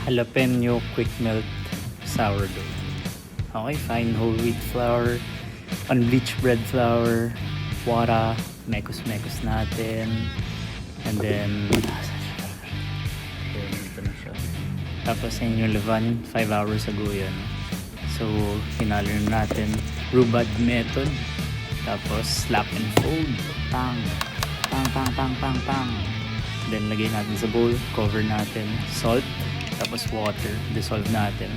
jalapeno quick melt sourdough. Okay, fine whole wheat flour, unbleached bread flour, wara, mekos-mekos natin, and then dito na siya. Tapos yun yung levain, 5 hours ago yun. So, hinalo na natin, rhubarb method, tapos slap and fold, pang, pang, pang, pang, pang, pang. Then, lagay natin sa bowl, cover natin, salt, tapos water, dissolve natin.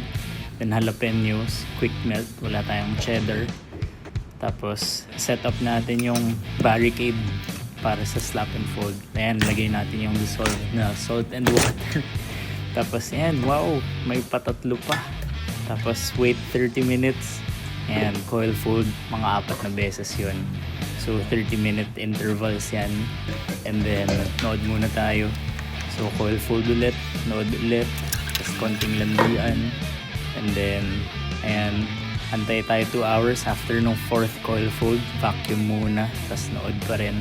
Then, jalapenos, quick melt, wala tayong cheddar. Tapos, set up natin yung barricade para sa slap and fold. Ayan, lagay natin yung dissolved na salt and water. Tapos, ayan, wow, may patatlo pa. Tapos, wait 30 minutes. And coil fold, mga 4 na beses yun. So, 30-minute intervals yan. And then, nood muna tayo. So, coil fold ulit, nood ulit. Tapos, konting landian. And then, ayan, antay tayo 2 hours after nung 4th coil fold. Vacuum muna, tapos nood pa rin.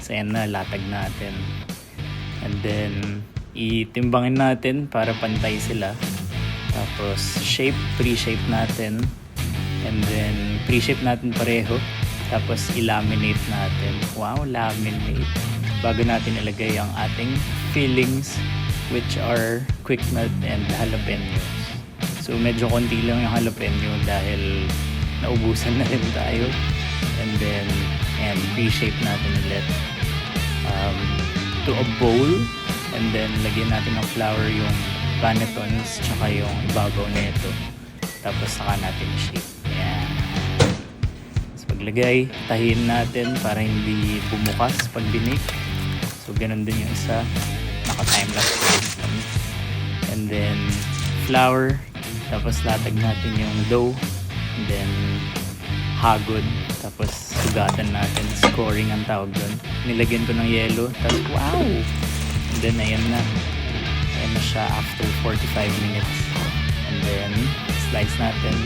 So, ayan na, latag natin. And then, itimbangin natin para pantay sila. Tapos, pre-shape natin. And then, pre-shape natin pareho. Tapos, i-laminate natin. Wow, laminate. Bago natin ilagay ang ating fillings, which are quick melt and jalapenos. So, medyo konti lang yung jalapeno dahil naubusan na rin tayo. And then, and pre-shape natin ulit to a bowl. And then, lagyan natin ng flour yung panetons tsaka yung ibabaw nito. Tapos, saka natin shape. Ayan. Tapos, paglagay, tahiin natin para hindi bumukas pag binake. So, ganun din yung isa. Naka-time-lapse. And then, flour. Tapos, latag natin yung dough. And then, hagod. Tapos, sugatan natin. Scoring ang tawag doon. Nilagyan ko ng yelo. Tapos, wow! And then, ayan na. Ayan na siya after 45 minutes. And then, slice natin.